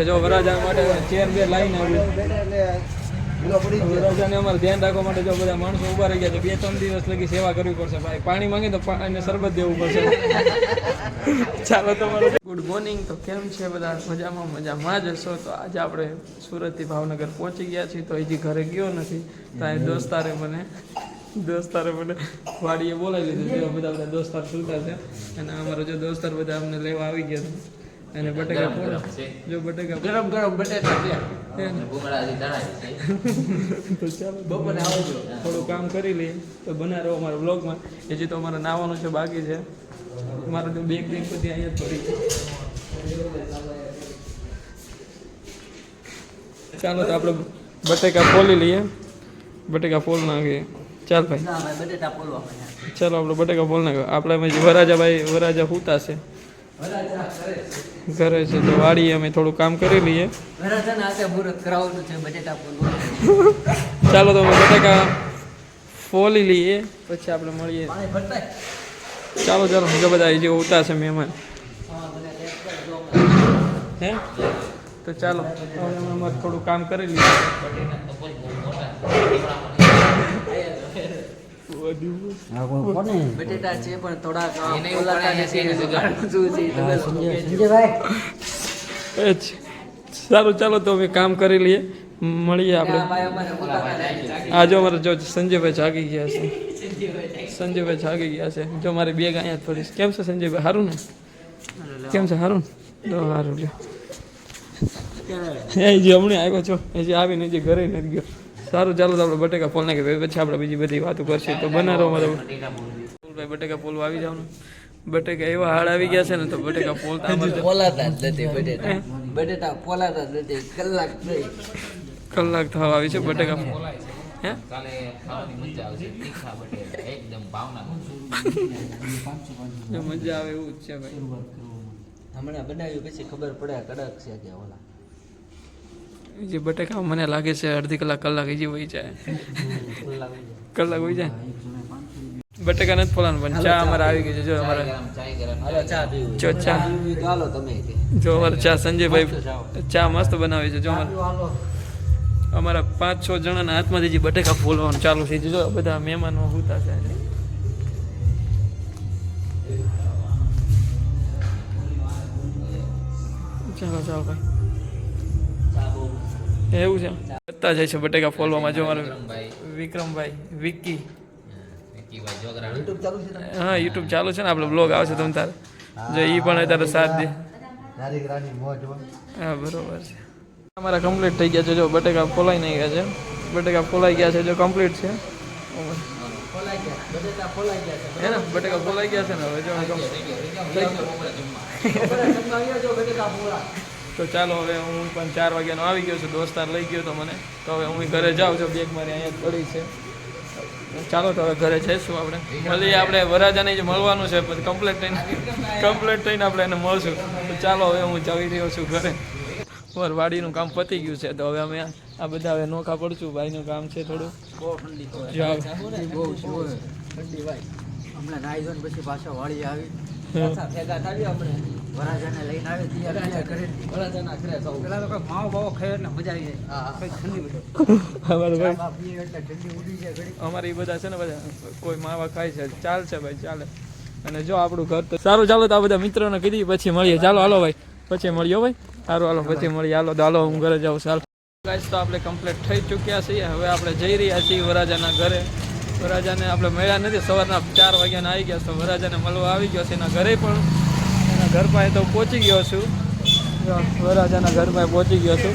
જો વરાજા માટે ચેર બે લાઈને વરાજાને અમારે ધ્યાન રાખવા માટે જો બધા માણસો ઉભા રહી ગયા છે. 2-3 દિવસ લગી સેવા કરવી પડશે ભાઈ. પાણી માંગે તો એને શરબત દેવું પડશે. ચાલો તમારું ગુડ મોર્નિંગ. તો કેમ છે બધા? મજામાં જ હશો. તો આજે આપણે સુરતથી ભાવનગર પહોંચી ગયા છીએ. તો હજી ઘરે ગયો નથી. તો અહીં દોસ્તારે મને વાડીએ બોલાવી લીધું. બધા દોસ્તાર સુતા છે અને અમારો જો દોસ્તાર બધા અમને લેવા આવી ગયા હતા. અને બટેકા ફોડા જો બટેકા ગરમ બટેકા છે તો ચાલો બપોરે આવજો, થોડું કામ કરી લઈએ. તો બના રહો અમારા બ્લોગમાં. હજી તો અમારે નાવાનું છે, બાકી છે. મારે તો બેગ બધી અહીંયા જ પડી. ચાલો તો આપણે બટેકા ફોલી લઈએ. બટેકા ફોલ નાખીએ. ચાલ ભાઈ ચાલો આપણે બટેકા ફોલ નાખીએ. આપણે વરાજા સૂતા છે ઘરે છે. તો વાડીએ અમે થોડું કામ કરી લઈએ. ચાલો તો બટેકા ફોલી લઈએ, પછી આપણે મળીએ. ચાલો જો બધા જે ઉતારશે મહેમાન હે. તો ચાલો અમે થોડું કામ કરી લઈએ. બટેટા છે પણ થોડા સારું. ચાલો તો અમે કામ કરી લઈએ, મળીએ આપણે. આજે અમારે જો સંજયભાઈ જાગી ગયા છે. જો મારી બેગ અહીંયા થોડી. કેમ છે સંજયભાઈ? સારું ને? કેમ છે? સારું ને? તો સારું લ્યો. એ જે હમણાં આવ્યો છો, એ જે આવીને જે ઘરે નથી ગયો. સારું ચાલો તો આપણે બટેકા ફોલ નાખીએ, પછી આપણે બીજી બધી વાતો કરશું. તો બનાવો મારો ભાઈ બટેકા ફોલ આવી જાવ ને. બટેકા એવા હાડ આવી ગયા છે ને, તો બટેકા ફોલ કલાક થવા આવી છે. બટેકા હે મજા આવે એવું જ છે ભાઈ. હમણાં બનાવ્યું પછી ખબર પડે કડક છે કે ઓલા જે બટેકા મને લાગે છે અડધી કલાક હજી વહી જાય. કલાક વહી જાય. બટેકા નથી ફોલાનું પણ ચા અમારે આવી ગઈ છે. જો અમારે જો અમારે ચા સંજયભાઈ ચા મસ્ત બનાવે છે. જો અમારા 5-6 જણાના હાથમાંથી જે બટેકા ફોલવાનું ચાલુ થઈ છે. જો બધા મહેમાનો હોતા છે. ચાલો ભાઈ એવું છે. બધા જાય છે બટેકા ફોલવામાં. જો મારે વિક્રમભાઈ વિક્કી હા યુટ્યુબ ચાલુ છે ને, આપણે બ્લોગ આવશે તમ તારે. જો એ પણ અત્યારે સાથ દે. હા બરોબર છે. અમારા કમ્પ્લીટ થઈ ગયા છે. જો બટેકા ફોલાઈ નહીં ગયા છે. બટેકા ફોલાઈ ગયા છે. જો કમ્પ્લીટ છે. હે ને બટેકા ફોલાઈ ગયા છે ને. હવે જો તો ચાલો હવે હું પણ 4 વાગ્યાનો આવી ગયો છું. દોસ્તાર લઈ ગયો તો મને. તો હવે હું ઘરે જાઉં છું. બેગ મારી અહીંયા પડી છે. ચાલો તો હવે ઘરે જઈશું આપણે. મળીએ આપણે વરાજાને જે મળવાનું છે પછી કમ્પ્લીટ થઈને આપણે એને મળશું. તો ચાલો હવે હું જઈ રહ્યો છું ઘરે. વાડીનું કામ પતી ગયું છે. તો હવે અમે આ બધા હવે નોખા પડશું. ભાઈનું કામ છે થોડું. બહુ ઠંડી હમણાં નાઈ ધોઈને પછી પાછા વાળી આવી ભેગા થાવી આપણે વરાજાને લઈને આવે તૈયાર કરી વરાજાના ઘરે જાવ. પેલા તો કોઈ માવો બાવો ખાય એટલે મજા આવી જાય. કઈ ઠંડી એટલે ઠંડી ઉડી જાય ઘડી. અમારે એ બધા છે ને બધા કોઈ માવા ખાય છે. ચાલશે ભાઈ ચાલે. અને જો આપણું ઘર તો સારું. ચાલો તો આ બધા મિત્રોને કીધી પછી મળીએ. ચાલો હાલો ભાઈ પછી મળ્યો ભાઈ. સારું હાલો પછી મળીએ. હાલો તો હાલો હું ઘરે જાઉં. ચાલો ગાઈસ તો આપણે કમ્પ્લીટ થઈ ચૂક્યા છીએ. હવે આપણે જઈ રહ્યા છીએ વરાજાના ઘરે. વરાજાને આપણે મળ્યા નથી. સવારના 4 વાગ્યાના આવી ગયા. તો વરાજાને મળવા આવી ગયો છે. એના ઘરે પણ એના ઘર પાસે તો પહોંચી ગયો છું. વરાજાના ઘર પાસે પહોંચી ગયો છું.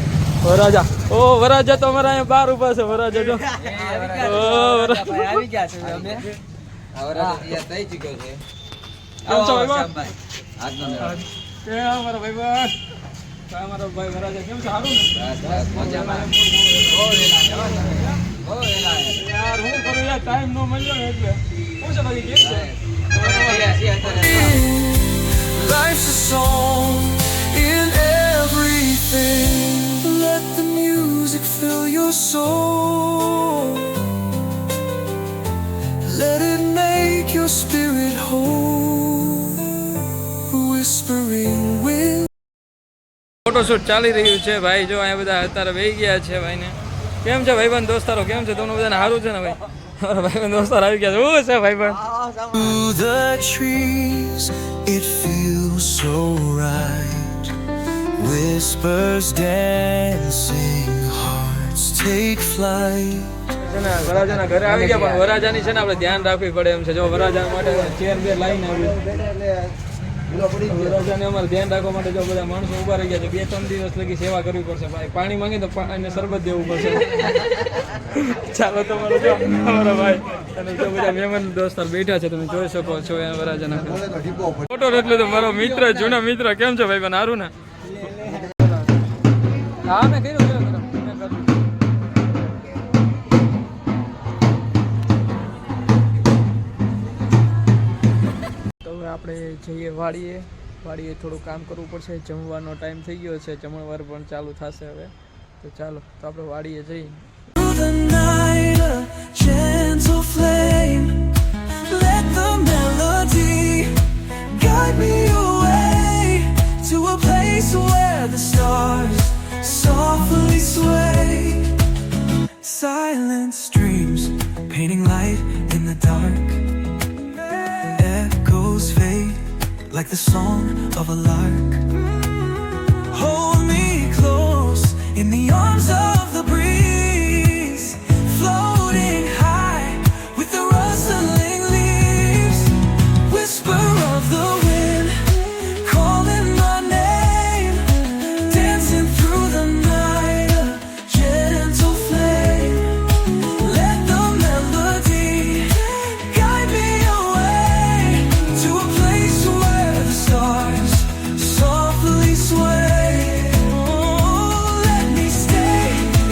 વરાજા તો અમારા અહીંયા બહાર ઉભા છે. વરાજા જો આવી ગયા છે. અમે વરાજા તૈયાર થઈ ચૂક્યો છે. કેમ છો ભાઈ? અમારા ભાઈ અમારો ભાઈ વરાજા કેમ છે? સારું ને? યાર હું કરું યાર, ટાઈમ નો મળ્યો ને એટલે શું છે બાકી કેમ છે? Life's a song in everything. Let the music fill your soul. Let it make your spirit whole. Whispering with photoshoot ચાલી રહ્યું છે ભાઈ. જો અહીંયા બધા અત્યારે વહી ગયા છે ભાઈને. કેમ છે ભાઈબંધ દોસ્તારો, કેમ છે તમને બધાને? સારું છે ને ભાઈ? મારા ભાઈબંધ દોસ્તાર આવી ગયા છે. શું છે ભાઈબંધ? Through the trees, it feels so right. Whispers dancing, hearts take flight. છે ને વરાજાના ઘરે આવી ગયા, પણ વરાજાની છે ને આપણે ધ્યાન રાખવી પડે એમ છે. જો વરાજા માટે ચેર બે લાઈન આવી, વરાજાને અમારે ધ્યાન રાખવા માટે જો બધા માણસો ઉભા રહી ગયા છે. 2-3 દિવસ લગી સેવા કરવી પડશે ભાઈ. પાણી માંગે તો એને શરબત દેવું પડશે. ચાલો તમારો જો અમારા ભાઈ અને જો બધા મહેમાન દોસ્તાર બેઠા છે, તમે જોઈ શકો છો એ વરાજાના ફોટો એટલે તો મારો મિત્ર, જૂના મિત્ર. કેમ છે ભાઈ? સારું ને? હા મેં કર્યું. આપણે જઈએ વાડીએ થોડું કામ કરવું પડશે. જમવાનો ટાઈમ થઈ ગયો છે, જમણવાર પણ ચાલુ થશે હવે. તો ચાલો તો આપણે વાડીએ જઈએ. Through the night, a gentle flame. Let the melody guide me away to a place where the stars softly sway. Silent streams painting light in the dark. Echoes fade like the song of a lark. Hold me close in the arms of the breeze, floating high with the rustling leaves. Whisper of the wind calling my name, dancing through the night, a gentle flame. Let the melody guide me away to a place where the stars softly sway. Oh, let me stay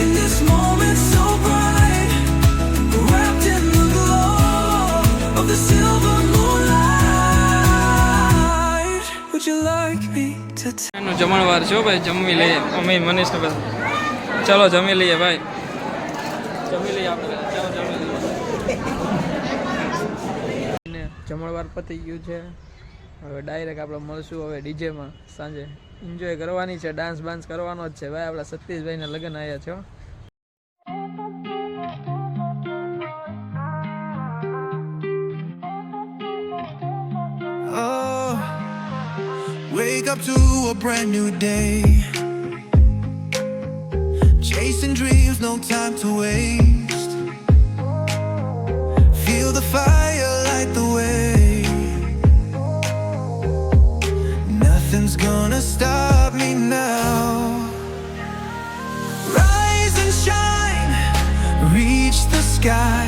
in this moment so bright, wrapped in the glow of the silver moonlight. Would you like me to એનું જમણવાર છે ભાઈ. જમી લઈએ અમે મનીષ ને બધા. ચાલો જમી લઈએ ભાઈ. જમી લઈએ આપણે. ચાલો જમી લઈએ. જમણવાર પતી ગયું છે. હવે ડાયરેક્ટ આપણે મળશું હવે ડીજેમાં સાંજે. એન્જોય કરવાની છે, ડાન્સ બાન્સ કરવાનો જ છે ભાઈ. આપણા સતીશભાઈને લગ્ન આવ્યા છે હો. Oh, wake up to a brand new day. Chasing dreams, no time to waste. Feel the fire light the way. Nothing's gonna stop me now. Rise and shine, reach the sky.